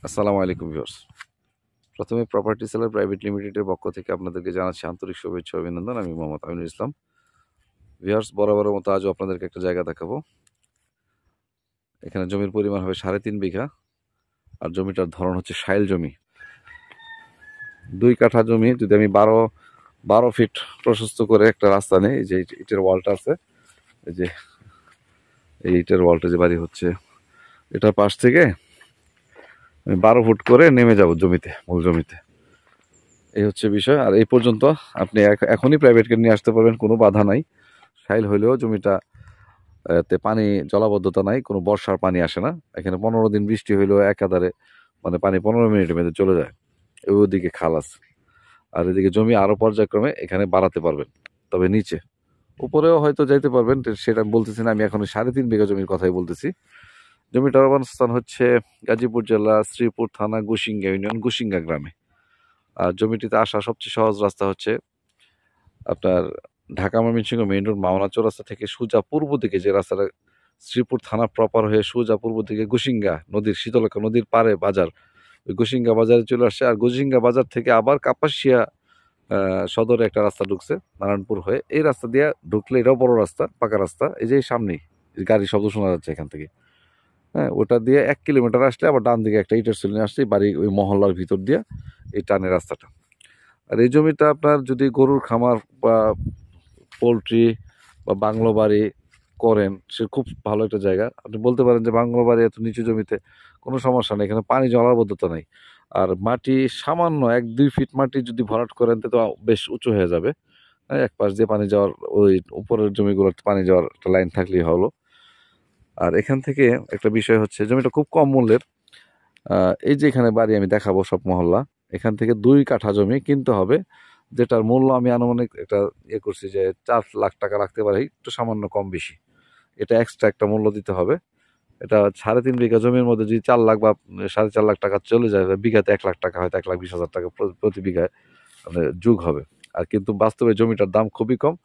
আসসালামু আলাইকুম ভিউয়ার্স। প্রথমে প্রপার্টি সেলার প্রাইভেট লিমিটেডের পক্ষ থেকে আপনাদেরকে জানাচ্ছি আন্তরিক শুভেচ্ছা ও অভিনন্দন। আমি মোহাম্মদ আমিনুল ইসলাম। ভিউয়ার্স, বরাবরের মতো আজও আপনাদেরকে একটা জায়গা দেখাবো। এখানে জমির পরিমাণ হবে 3.5 বিঘা, আর জমিটার ধরন হচ্ছে শাইল জমি। 2 কাঠা জমি যদি আমি 12 ফিট প্রশস্ত করে একটা রাস্তা নেই, এই যে ইটের ওয়ালটা আছে, এই যে এই ইটের ওয়ালটা যে বাড়ি হচ্ছে, এটার পাশ থেকে আমি 12 ফুট করে নেমে যাব জমিতে, মূল জমিতে। এই হচ্ছে বিষয়। আর এই পর্যন্ত আপনি এখনই প্রাইভেটকে নিয়ে আসতে পারবেন, কোনো বাধা নাই। শাইল হইলেও জমিটা তে পানি জলাবদ্ধতা নাই, কোনো বর্ষার পানি আসে না। এখানে 15 দিন বৃষ্টি হইলেও একাধারে মানে পানি 15 মিনিটের মধ্যে চলে যায়। ওদিকে খাল আছে। আর এদিকে জমি আরো পর্যায়ক্রমে এখানে বাড়াতে পারবেন, তবে নিচে উপরেও হয়তো যাইতে পারবেন, সেটা বলতেছি না। আমি এখন 3.5 বিঘা জমির কথাই বলতেছি। জমিটার অবস্থান হচ্ছে গাজীপুর জেলা শ্রীপুর থানা গুসিঙ্গা ইউনিয়ন গুসিঙ্গা গ্রামে। আর জমিটিতে আসা সবচেয়ে সহজ রাস্তা হচ্ছে আপনার ঢাকা ময়মনসিংহ মেইন রোড মাওনা চৌরাস্তা থেকে সোজা পূর্ব দিকে যে রাস্তাটা, শ্রীপুর থানা প্রপার হয়ে সোজা পূর্ব দিকে গুসিঙ্গা নদীর, শীতলক্ষা নদীর পারে বাজার, ওই গুসিঙ্গা বাজারে চলে আসছে। আর গুসিঙ্গা বাজার থেকে আবার কাপাসিয়া সদরে একটা রাস্তা ঢুকছে নারায়ণপুর হয়ে। এই রাস্তা দিয়ে ঢুকলে এটাও বড় রাস্তা, পাকা রাস্তা, এই যে সামনেই গাড়ি শব্দ শোনা যাচ্ছে এখান থেকে। হ্যাঁ, ওটা দিয়ে 1 কিলোমিটার আসলে আবার ডান দিকে একটা ইটের সিলিং আসছে, বাড়ি ওই মহল্লার ভিতর দিয়ে এই টানের রাস্তাটা। আর এই জমিটা আপনার যদি গরুর খামার বা পোলট্রি বা বাংলো বাড়ি করেন, সে খুব ভালো একটা জায়গা। আপনি বলতে পারেন যে বাংলো বাড়ি এত নিচু জমিতে কোনো সমস্যা নেই, এখানে পানি জলাবদ্ধতা নেই। আর মাটি সামান্য 1-2 ফিট মাটি যদি ভরাট করেন তো বেশ উঁচু হয়ে যাবে। হ্যাঁ, এক পাশ দিয়ে পানি যাওয়ার, ওই উপরের জমিগুলোর পানি যাওয়ার একটা লাইন থাকলেই হলো। আর এখান থেকে একটা বিষয় হচ্ছে জমিটা খুব কম মূল্যের। এই যে এখানে বাড়ি আমি দেখাবো সব মহল্লা, এখান থেকে 2 কাঠা জমি কিনতে হবে, যেটার মূল্য আমি আনুমানিক একটা করছি যে 4 লাখ টাকা রাখতে পারে, একটু সামান্য কম বেশি। এটা এক্সট্রা একটা মূল্য দিতে হবে। এটা 3.5 বিঘা জমির মধ্যে যদি 4 লাখ বা 4.5 লাখ টাকা চলে যায়, বিঘাতে 1 লাখ টাকা, হয়তো 1,20,000 টাকা প্রতি বিঘায় মানে যোগ হবে। আর কিন্তু বাস্তবে জমিটার দাম খুবই কম।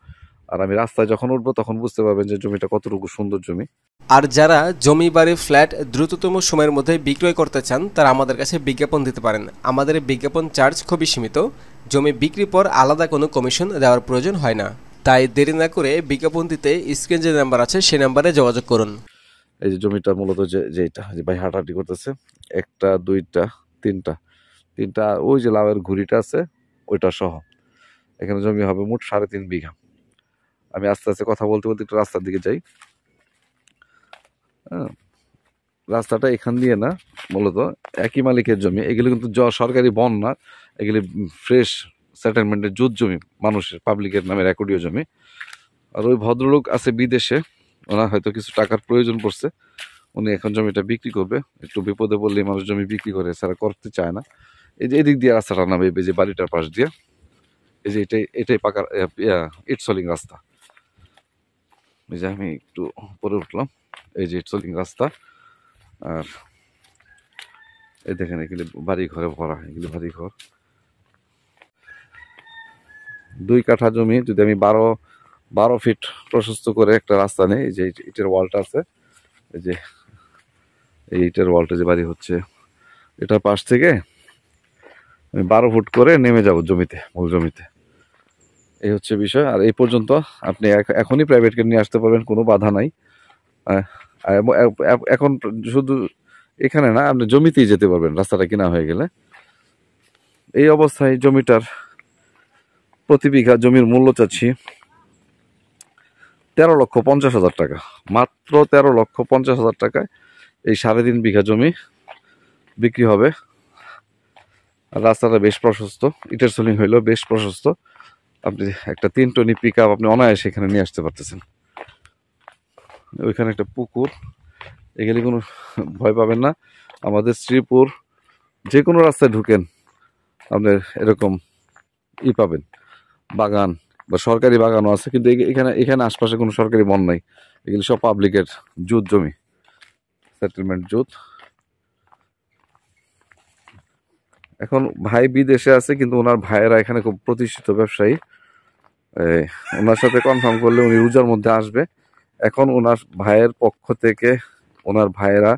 আর আমি রাস্তায় যখন উঠবো তখন বুঝতে পারবেন যে জমিটা কতটুকু সুন্দর জমি। আর যারা জমি বাড়ি ফ্ল্যাট দ্রুততম সময়ের মধ্যে বিক্রয় করতে চান, তারা আমাদের কাছে বিজ্ঞাপন দিতে পারেন। আমাদের বিজ্ঞাপন চার্জ খুবই সীমিত। জমি বিক্রির পর আলাদা কোনো কমিশন দেওয়ার প্রয়োজন হয় না। তাই দেরি না করে বিজ্ঞাপন দিতে স্ক্রিন যে নাম্বার আছে সেই নাম্বারে যোগাযোগ করুন। এই যে জমিটা মূলত যেটা যে ভাই হাঁটাহাঁটি করতেছে, 1টা 2টা 3টা ওই যে লাউয়ের ঘুড়িটা আছে ওইটা সহ এখানে জমি হবে মোট 3.5 বিঘা। আমি আস্তে আস্তে কথা বলতে বলতে একটু রাস্তার দিকে যাই। হ্যাঁ, রাস্তাটা এখান দিয়ে না, মূলত একই মালিকের জমি। এগুলো কিন্তু সরকারি বন না, এগুলি ফ্রেশ সেটেলমেন্টের জুত জমি, মানুষের পাবলিকের নামে রেকর্ডীয় জমি। আর ওই ভদ্রলোক আছে বিদেশে, ওনার হয়তো কিছু টাকার প্রয়োজন পড়ছে, উনি এখন জমিটা বিক্রি করবে। একটু বিপদে পড়লেই মানুষ জমি বিক্রি করে, ছাড়া করতে চায় না। এই যে এদিক দিয়ে রাস্তাটা নামে, এই যে বাড়িটার পাশ দিয়ে, এই যে এটাই পাকা ইট সলিং রাস্তা। এই যে আমি একটু পরে উঠলাম, এই যে ইট সলিং রাস্তা। আর এই দেখেন এগুলি বাড়ি ঘরে ভরা, এগুলি বাড়ি ঘর। 2 কাঠা জমি যদি আমি 12 ফিট প্রশস্ত করে একটা রাস্তা নেই, এই যে ইটের ওয়ালটা আছে, এই যে এই ইটের ওয়ালটা যে বাড়ি হচ্ছে, এটার পাশ থেকে আমি 12 ফুট করে নেমে যাব জমিতে, মূল জমিতে। এই হচ্ছে বিষয়। আর এই পর্যন্ত আপনি এখনই প্রাইভেটকে নিয়ে আসতে পারবেন, কোনো বাধা নাই। এখন শুধু এখানে না, আপনি জমিতেই যেতে পারবেন রাস্তাটা কিনা হয়ে গেলে। এই অবস্থায় জমিটার প্রতি বিঘা জমির মূল্য চাচ্ছি 13,50,000 টাকা, মাত্র 13,50,000 টাকায় এই 3.5 বিঘা জমি বিক্রি হবে। আর রাস্তাটা বেশ প্রশস্ত, ইটের সোলিং হইলেও বেশ প্রশস্ত। আপনি একটা 3 টনি পিক আপ আপনি অনায়াসে এখানে নিয়ে আসতে পারতেছেন। ওইখানে একটা পুকুর, এগুলি কোনো ভয় পাবেন না। আমাদের শ্রীপুর যে কোনো রাস্তায় ঢুকেন আপনার এরকম পাবেন, বাগান বা সরকারি বাগানও আছে, কিন্তু এখানে আশপাশে কোনো সরকারি বন নাই। এগুলি সব পাবলিকের জুত জমি, সেটেলমেন্ট জুত। এখন ভাই বিদেশে আছে, কিন্তু ওনার ভাইয়েরা এখানে খুব প্রতিষ্ঠিত ব্যবসায়ী। ওনার সাথে কনফার্ম করলে উনি রোজার মধ্যে আসবে। এখন ওনার ভাইয়ের পক্ষ থেকে ওনার ভাইয়েরা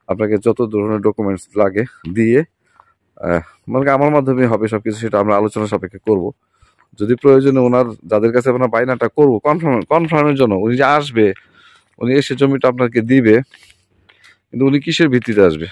আপনাকে যত ধরনের ডকুমেন্টস লাগে দিয়ে মানে আমার মাধ্যমে হবে সবকিছু, সেটা আমরা আলোচনা সাপেক্ষে করব। যদি প্রয়োজনে ওনার যাদের কাছে আপনার বায়নাটা করবো কনফার্মের জন্য, উনি যে আসবে, উনি এসে জমিটা আপনাকে দিবে, কিন্তু উনি কিসের ভিত্তিতে আসবে?